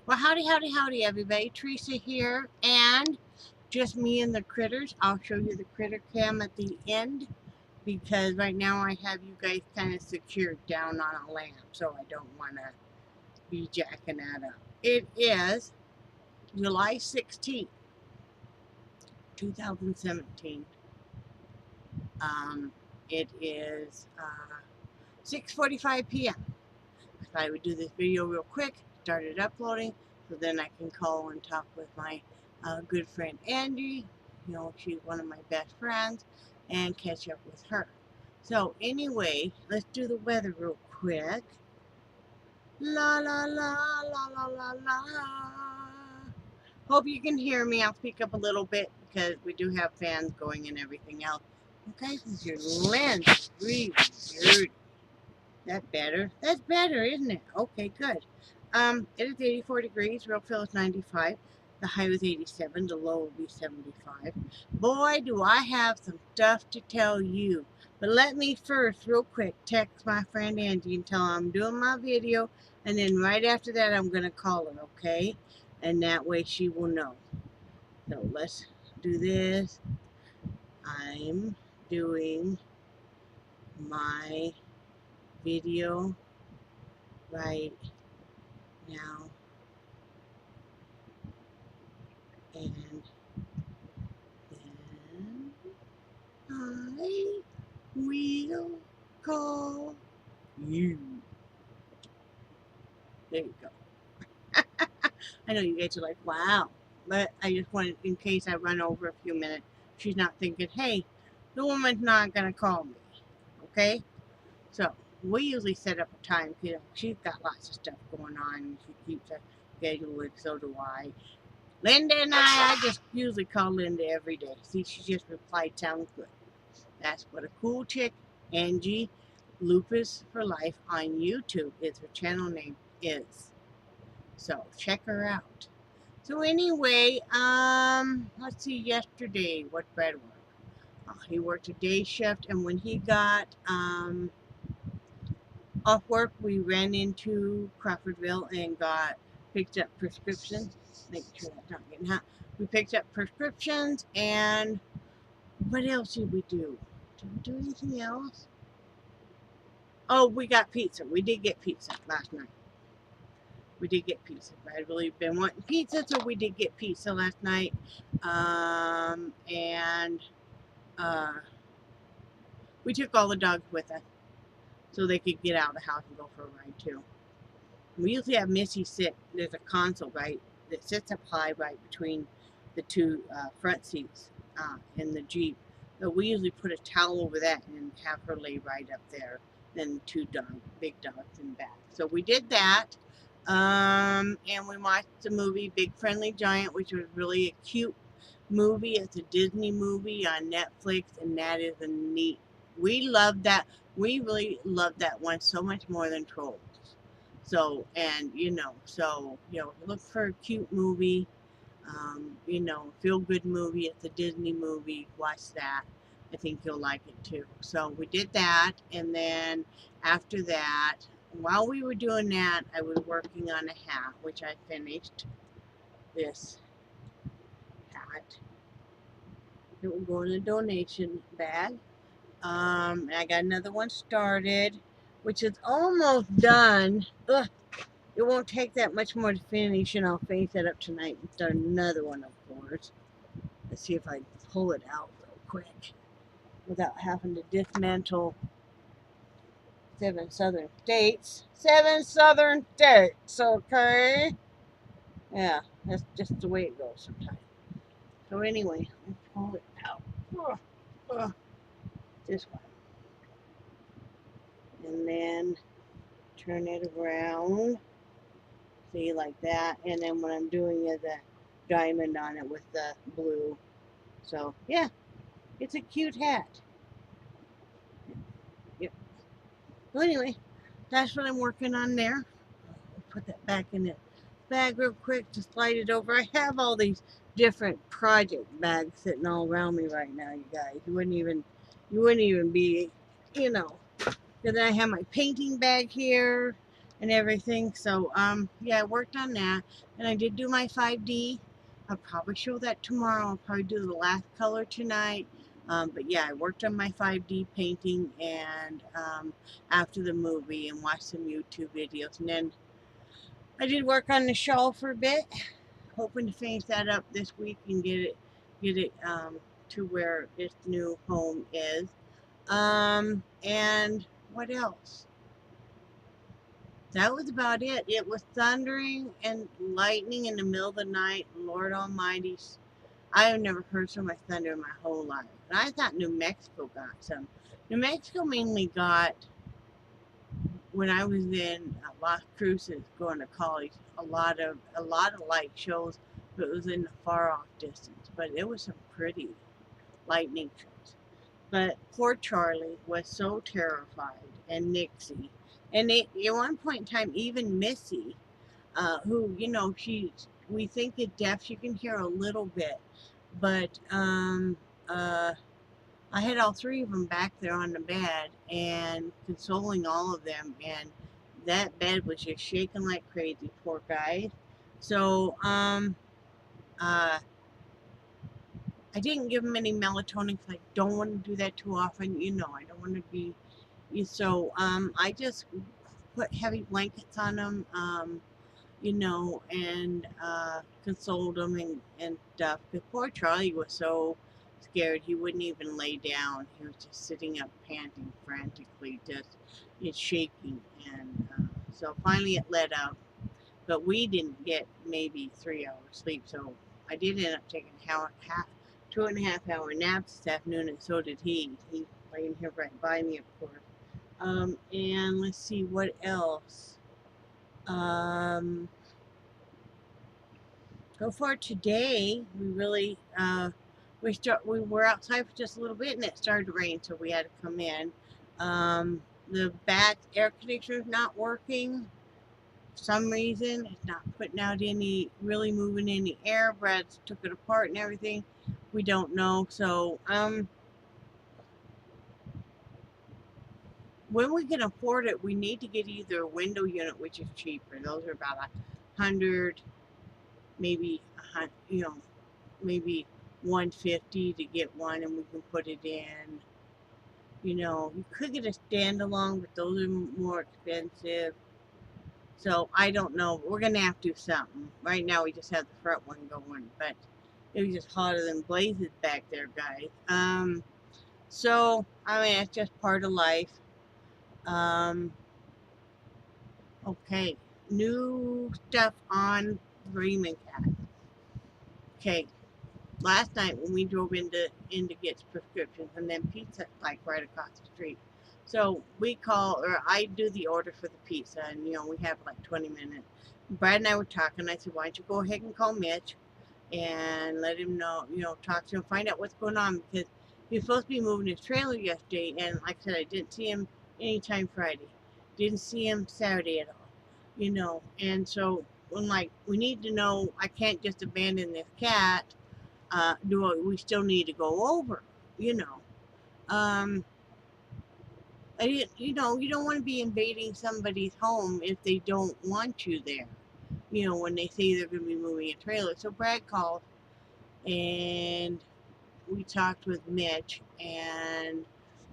Well, howdy, howdy, howdy, everybody. Teresa here, and just me and the critters. I'll show you the critter cam at the end because right now I have you guys kind of secured down on a lamp, so I don't want to be jacking that up. It is July 16th, 2017. It is 6:45 p.m. I thought I would do this video real quick, started uploading, so then I can call and talk with my good friend Angie. You know, she's one of my best friends, and catch up with her. So anyway, let's do the weather real quick. La la la la la la la. Hope you can hear me. I'll speak up a little bit because we do have fans going and everything else. Okay, because your lens is really dirty. That better? That's better, isn't it? Okay, good. It is 84 degrees. Real feel is 95. The high was 87. The low will be 75. Boy, do I have some stuff to tell you. But let me first, real quick, text my friend Angie and tell her I'm doing my video. And then right after that, I'm going to call her, okay? And that way she will know. So let's do this. I'm doing my video right now, and then I will call you. There you go. I know you guys are like, wow, but I just wanted, in case I run over a few minutes, she's not thinking, hey, the woman's not going to call me, okay? So we usually set up a time, you know, she's got lots of stuff going on, and she keeps a schedule, and so do I. Linda and I just usually call Linda every day. See, she just replied, sounds good. That's what a cool chick, Angie Lupus for Life on YouTube is her channel name is. So check her out. So anyway, let's see, yesterday, what Brad worked? He worked a day shift, and when he got off work, we ran into Crawfordville and picked up prescriptions. Make sure that's not getting hot. We picked up prescriptions, and what else did we do? Did we do anything else? Oh, we got pizza. We did get pizza last night. We did get pizza. I'd really been wanting pizza, so we did get pizza last night. And we took all the dogs with us so they could get out of the house and go for a ride too. We usually have Missy sit. There's a console right that sits up high right between the two front seats in the Jeep. So we usually put a towel over that and have her lay right up there. Then two big dogs in back. So we did that. And we watched the movie Big Friendly Giant, which was really a cute movie. It's a Disney movie on Netflix, and that is a neat. We love that. We really love that one so much more than Trolls. So, and look for a cute movie, feel good movie. It's a Disney movie. Watch that. I think you'll like it too. So we did that, and then after that, while we were doing that, I was working on a hat, which I finished. This hat. It will go in a donation bag. And I got another one started, which is almost done. Ugh, it won't take that much more to finish, and I'll finish that up tonight and start another one, of course. Let's see if I can pull it out real quick without having to dismantle 7 southern states. 7 southern states, okay? Yeah, that's just the way it goes sometimes. So anyway, let's pull it out. This one. And then turn it around. See, like that. And then what I'm doing is a diamond on it with the blue. So, yeah, it's a cute hat. Yep. Well, anyway, that's what I'm working on there. I'll put that back in the bag real quick to slide it over. I have all these different project bags sitting all around me right now, you guys. You wouldn't even be, you know. And then I have my painting bag here, and everything. So yeah, I worked on that, and I did do my 5D. I'll probably show that tomorrow. I'll probably do the last color tonight. But yeah, I worked on my 5D painting and after the movie, and watched some YouTube videos, and then I did work on the shawl for a bit, hoping to finish that up this week and get it to where its new home is. And what else? That was about it. It was thundering and lightning in the middle of the night. Lord Almighty, I have never heard so much thunder in my whole life. And I thought New Mexico got some. New Mexico mainly got, when I was in Las Cruces going to college, a lot of light shows, but it was in the far off distance. But it was some pretty lightning shows. But poor Charlie was so terrified, and Nixie, and at one point in time, even Missy, who, we think is deaf, she can hear a little bit, but I had all three of them back there on the bed and consoling all of them, and that bed was just shaking like crazy, poor guys. So I didn't give them any melatonin because I don't want to do that too often. I don't want to be. So I just put heavy blankets on them, and consoled them and stuff. Because poor Charlie was so scared he wouldn't even lay down. He was just sitting up, panting frantically, just shaking. And so finally it let up. But we didn't get maybe 3 hours sleep, so I did end up taking 2.5 hour naps this afternoon, and so did he. He's laying here right by me, of course. And let's see what else. So far today, we really we were outside for just a little bit, and it started to rain, so we had to come in. The back air conditioner is not working. For some reason, it's not putting out really moving any air. Brad took it apart and everything. We don't know. So when we can afford it, we need to get either a window unit, which is cheaper. Those are about 100, maybe maybe 150 to get one, and we can put it in. You could get a standalone, but those are more expensive. So I don't know. We're gonna have to do something. Right now we just have the front one going, but it was just hotter than blazes back there, guys. So I mean, it's just part of life. Okay, new stuff on Bremen Cat. Okay, last night when we drove into get prescriptions, and then pizza like right across the street. So I do the order for the pizza, and we have like 20 minutes. Brad and I were talking. I said, why don't you go ahead and call Mitch and let him know, talk to him, find out what's going on, because he was supposed to be moving his trailer yesterday, and like I said, I didn't see him anytime Friday. Didn't see him Saturday at all, and so I'm like, we need to know, I can't just abandon this cat. We still need to go over, I didn't, you don't want to be invading somebody's home if they don't want you there, when they say they're going to be moving a trailer. So Brad called, and we talked with Mitch, and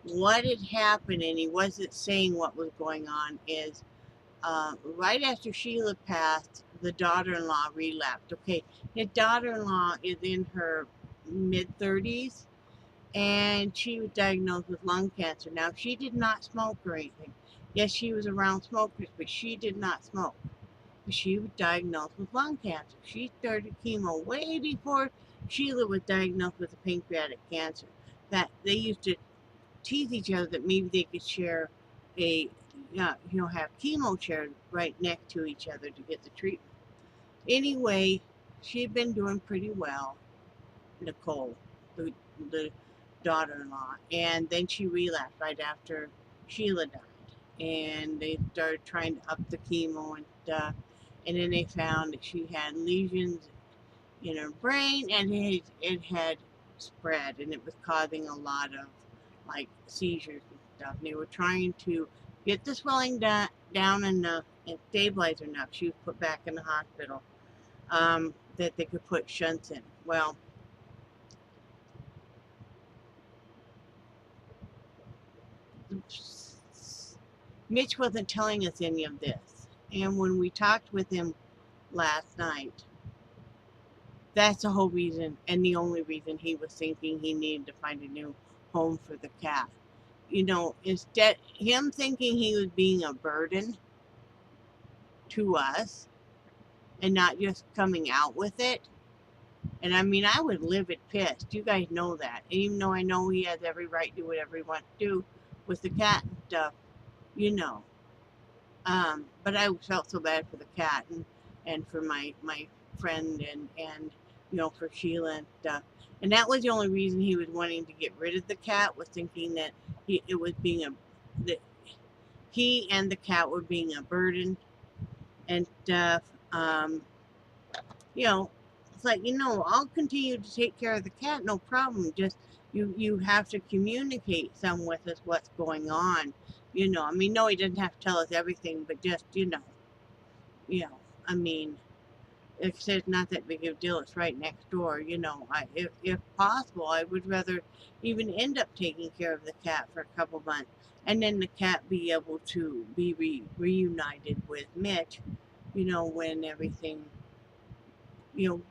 what had happened, and he wasn't saying what was going on, is right after Sheila passed, the daughter-in-law relapsed. Okay, his daughter-in-law is in her mid-30s, and she was diagnosed with lung cancer. Now, she did not smoke or anything. Yes, she was around smokers, but she did not smoke. She was diagnosed with lung cancer. She started chemo way before Sheila was diagnosed with a pancreatic cancer. That they used to tease each other that maybe they could share have chemo shared right next to each other to get the treatment. Anyway, she had been doing pretty well, Nicole, the daughter-in-law, and then she relapsed right after Sheila died, and they started trying to up the chemo and stuff, and then they found that she had lesions in her brain, and it had spread, and it was causing a lot of like seizures and stuff. And they were trying to get the swelling down enough and stabilize enough. She was put back in the hospital that they could put shunts in. Well, Mitch wasn't telling us any of this. And when we talked with him last night, that's the whole reason and the only reason he was thinking he needed to find a new home for the cat. You know, instead, him thinking he was being a burden to us and not just coming out with it. And I mean, I would live it pissed. You guys know that. Even though I know he has every right to do whatever he wants to do with the cat and stuff, you know. But I felt so bad for the cat and for my friend and you know, for Sheila and stuff. And that was the only reason he was wanting to get rid of the cat, was thinking that it was being that he and the cat were being a burden and stuff. You know, it's like, you know, I'll continue to take care of the cat, no problem. Just you have to communicate some with us what's going on. You know, I mean, no, he doesn't have to tell us everything, but just, you know, I mean, it's not that big of a deal. It's right next door. You know, if possible, I would rather even end up taking care of the cat for a couple months, and then the cat be able to be reunited with Mitch. You know, when everything, you know,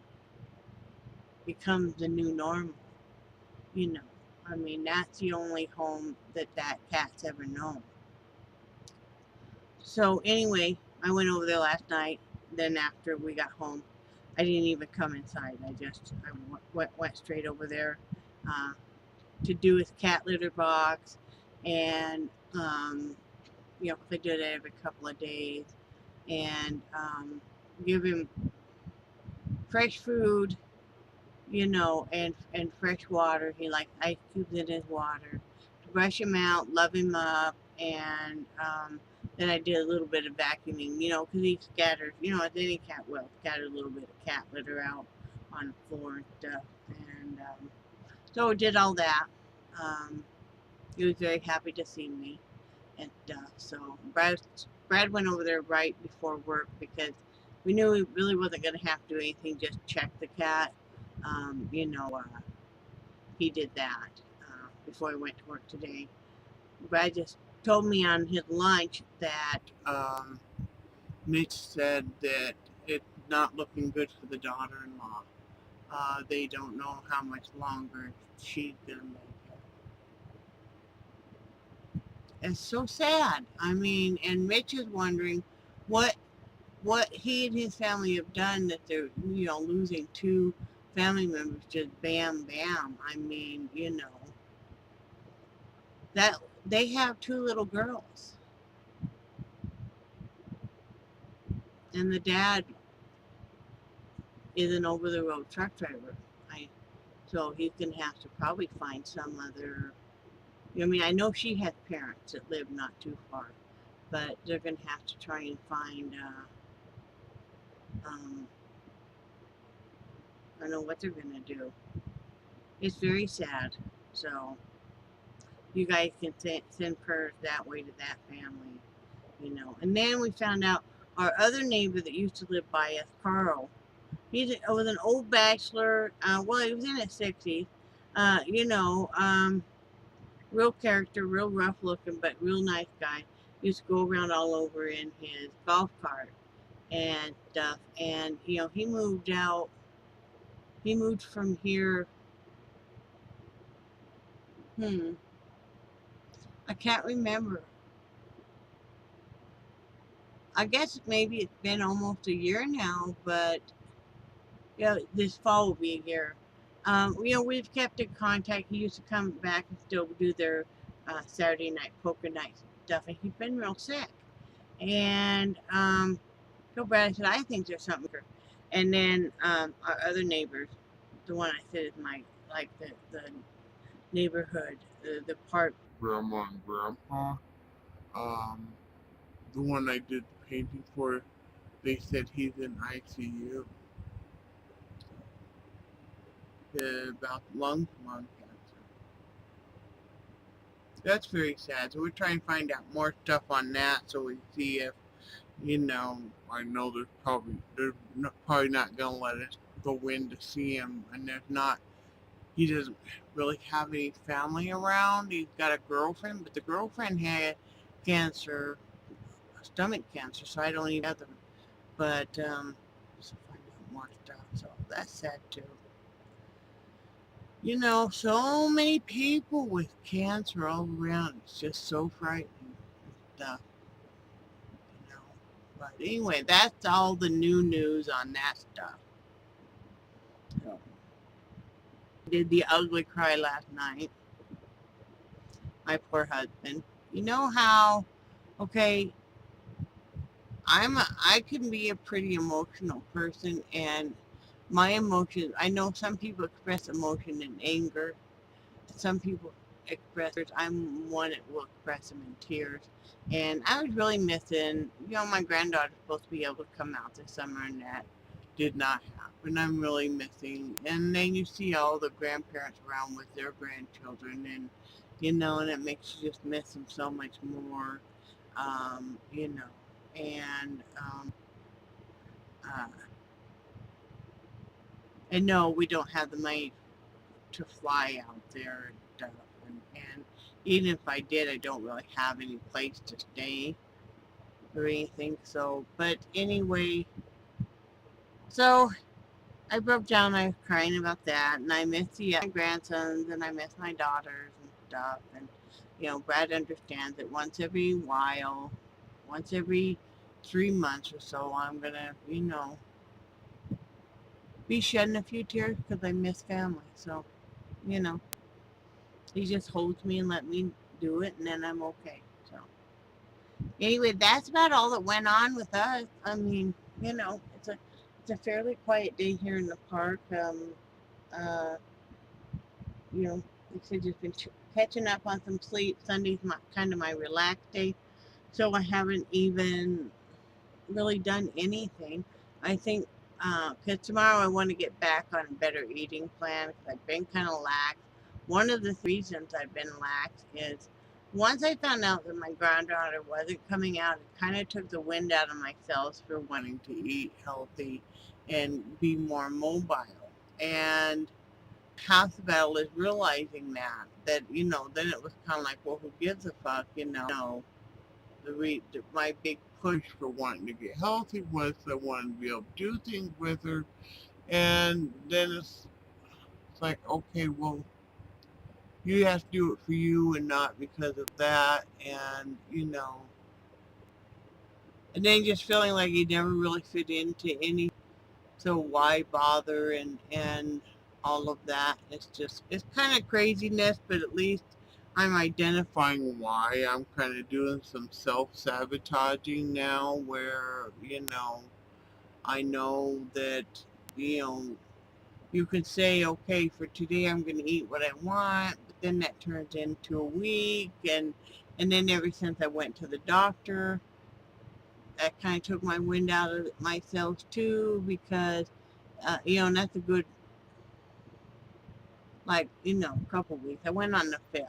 becomes the new normal. You know, I mean, that's the only home that cat's ever known. So anyway, I went over there last night. Then after we got home, I didn't even come inside. I went straight over there uh, to do his cat litter box, and you know, 'cause I do it every couple of days, and give him fresh food, you know, and fresh water. He likes ice cubes in his water. To brush him out, love him up, and then I did a little bit of vacuuming, you know, because he scatters, you know, as any cat will, scatter a little bit of cat litter out on the floor and stuff. And so I did all that. Um, he was very happy to see me. And so Brad went over there right before work because we knew he really wasn't going to have to do anything, just check the cat. You know, he did that before he went to work today. Brad just told me on his lunch that Mitch said that it's not looking good for the daughter-in-law. They don't know how much longer she's going to make it. It's so sad. I mean, and Mitch is wondering what he and his family have done that they're, you know, losing two family members just bam bam. I mean, you know, that they have two little girls, and the dad is an over the road truck driver. I So he's gonna have to probably find some other. I mean, I know she has parents that live not too far, but they're gonna have to try and find. I don't know what they're gonna do. It's very sad. So you guys can send prayers that way to that family, you know. And then we found out our other neighbor that used to live by us, Carl. He was an old bachelor. Well, he was in his 60s. You know, real character, real rough looking, but real nice guy. Used to go around all over in his golf cart and stuff. And you know, he moved out. He moved from here. I can't remember. I guess maybe it's been almost a year now, but yeah, this fall will be a year. You know, we've kept in contact. He used to come back and still do their Saturday night poker nights and stuff, and he's been real sick. And so Brad said, I think there's something. And then our other neighbors, the one I said is my, like the neighborhood, the part. Grandma and Grandpa, um, the one I did the painting for, they said he's in ICU about lung cancer. That's very sad. So we're trying to find out more stuff on that so we see if, I know they're probably not gonna let us go in to see him, and he doesn't really have any family around. He's got a girlfriend, but the girlfriend had cancer, stomach cancer, so I don't even have them. But just find out more stuff. So that's sad too. So many people with cancer all around. It's just so frightening stuff. you know. But anyway, that's all the new news on that stuff. So, did the ugly cry last night. My poor husband. You know how? Okay, I can be a pretty emotional person, and my emotions. I know some people express emotion in anger. Some people express. I'm one that will express them in tears. And I was really missing. My granddaughter's supposed to be able to come out this summer, and that did not happen. I'm really missing. And then you see all the grandparents around with their grandchildren, and it makes you just miss them so much more. Um, you know, and uh, and no, we don't have the money to fly out there and stuff. And even if I did, I don't really have any place to stay or anything. So, but anyway, so I broke down. I was crying about that, and I miss my grandsons, and I miss my daughters and stuff. And Brad understands that once every 3 months or so, I'm gonna, be shedding a few tears because I miss family. So, you know, he just holds me and let me do it, and then I'm okay. So anyway, that's about all that went on with us. I mean, it's a fairly quiet day here in the park. Uh, like I said, just been catching up on some sleep. Sunday's kind of my relaxed day, so I haven't even really done anything. I think because tomorrow I want to get back on a better eating plan because I've been kind of lax. One of the reasons I've been lax is once I found out that my granddaughter wasn't coming out, it kind of took the wind out of my sails for wanting to eat healthy and be more mobile. And half the battle is realizing that then it was kind of like, well, who gives a fuck. My big push for wanting to get healthy was I wanted to be able to do things with her, and then it's like, okay, well, you have to do it for you and not because of that, and then just feeling like you never really fit into any, so why bother and all of that. It's kind of craziness, but at least I'm identifying why I'm kind of doing some self-sabotaging now where, I know that, you know, you could say, okay, for today I'm going to eat what I want, but then that turns into a week. And then ever since I went to the doctor, that kind of took my wind out of myself too, because, and that's a good, like, couple weeks. I went on the 5th.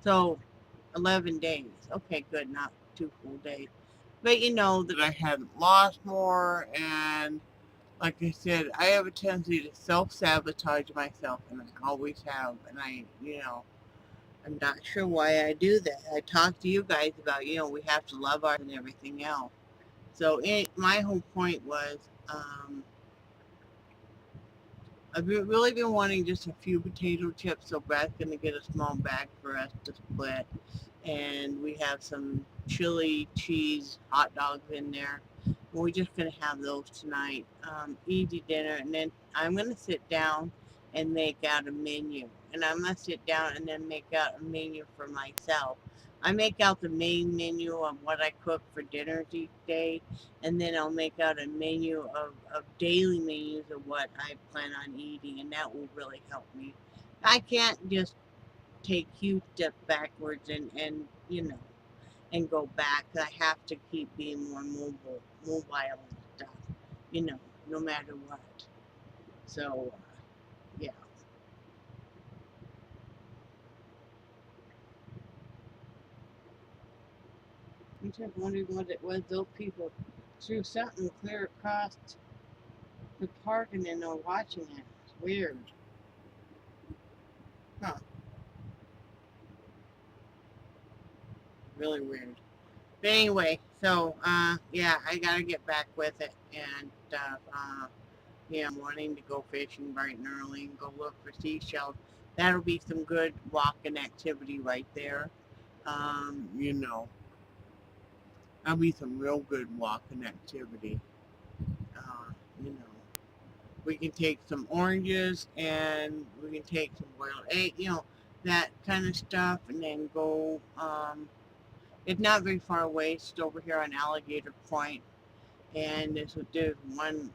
So 11 days. Okay, good, not 2 full days. But that I hadn't lost more, and like I said, I have a tendency to self-sabotage myself, and I always have. And I'm not sure why I do that. I talked to you guys about, we have to love ours and everything else. So my whole point was, I've really been wanting just a few potato chips, so Brad's going to get a small bag for us to split. And we have some chili cheese hot dogs in there. We're just going to have those tonight. Easy dinner. And then I'm going to sit down and make out a menu. And I'm going to sit down and then make out a menu for myself. I make out the main menu of what I cook for dinners each day, and then I'll make out a menu of daily menus of what I plan on eating, and that will really help me. I can't just take huge steps backwards and go back. I have to keep being more mobile and stuff, no matter what. So, yeah. I'm just wondering what it was those people threw something clear across the park and then they're watching it. It's weird. Huh. Really weird. But anyway, so yeah, I gotta get back with it, and yeah, I'm wanting to go fishing bright and early and go look for seashells. That'll be some good walking activity right there. You know, that'll be some real good walking activity. You know, we can take some oranges and we can take some boiled egg, you know, that kind of stuff, and then go. It's not very far away. It's over here on Alligator Point, and there's one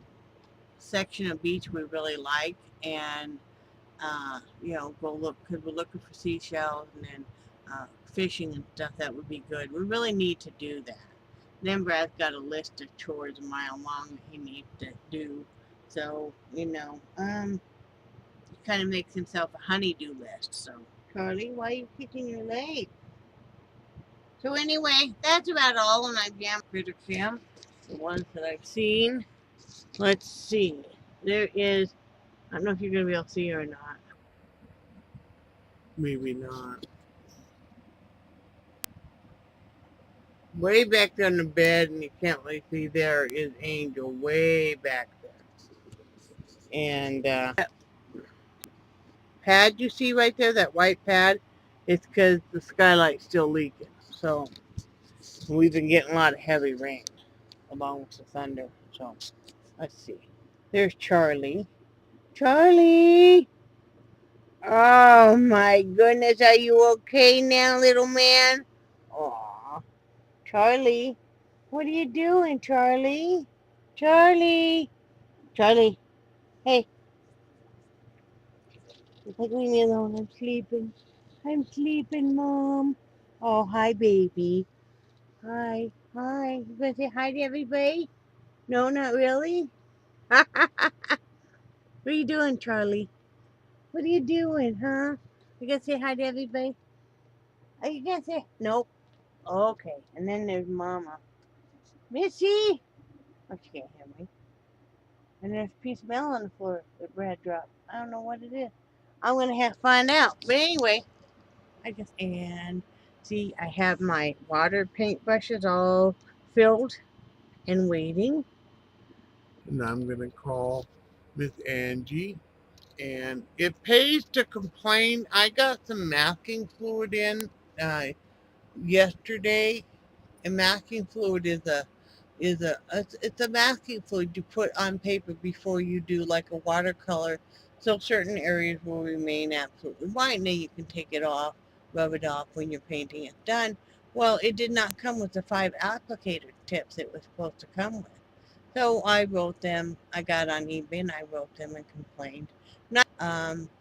section of beach we really like, and you know, go look because we're looking for seashells and then fishing and stuff. That would be good. We really need to do that. Then Brad's got a list of chores a mile long that he needs to do. So, you know, he kind of makes himself a honey-do list. So, Charlie, why are you kicking your leg? So anyway, that's about all in my jam critter cam. The ones that I've seen. Let's see. There is, I don't know if you're going to be able to see her or not. Maybe not. Way back on the bed, and you can't really see, there is Angel way back there. And pad you see right there, that white pad, it's because the skylight's still leaking. So we've been getting a lot of heavy rain along with the thunder. So let's see. There's Charlie. Charlie! Oh my goodness, are you okay now, little man? Aw. Charlie, what are you doing, Charlie? Charlie! Charlie, hey, leave me alone. I'm sleeping. I'm sleeping, Mom. Oh, hi, baby. Hi. Hi. You gonna say hi to everybody? No, not really? What are you doing, Charlie? What are you doing, huh? You gonna say hi to everybody? Are you gonna say nope? Okay. And then there's Mama. Missy! Oh, she can't hear me. And there's a piece of mail on the floor that Brad dropped. I don't know what it is. I'm gonna have to find out. But anyway, I guess, and see, I have my water paintbrushes all filled and waiting. And I'm gonna call Miss Angie. And it pays to complain. I got some masking fluid in yesterday, and masking fluid it's a masking fluid you put on paper before you do like a watercolor, so certain areas will remain absolutely white, and then you can take it off, rub it off when your painting is done. Well, it did not come with the 5 applicator tips it was supposed to come with. So I wrote them. I got on eBay and I wrote them and complained.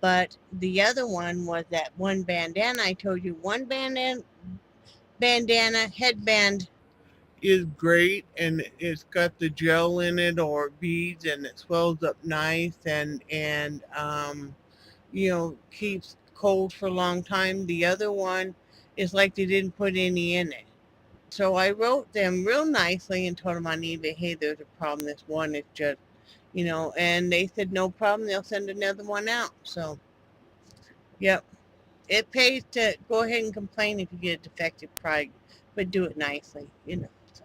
But the other one was that one bandana I told you. One bandana headband is great, and it's got the gel in it or beads, and it swells up nice, and you know, keeps cold for a long time. The other one is like they didn't put any in it. So I wrote them real nicely and told them on eBay, hey, there's a problem. This one is just, you know, and they said no problem. They'll send another one out. So, yep. It pays to go ahead and complain if you get a defective product, but do it nicely, you know. So.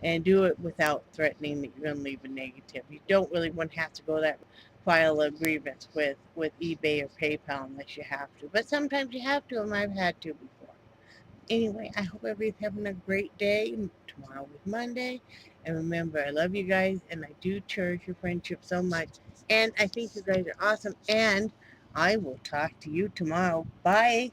And do it without threatening that you're going to leave a negative. You don't really want to have to go that file a grievance with eBay or PayPal unless you have to. But sometimes you have to, and I've had to before. Anyway, I hope everybody's having a great day. Tomorrow is Monday. And remember, I love you guys, and I do cherish your friendship so much. And I think you guys are awesome. And I will talk to you tomorrow. Bye.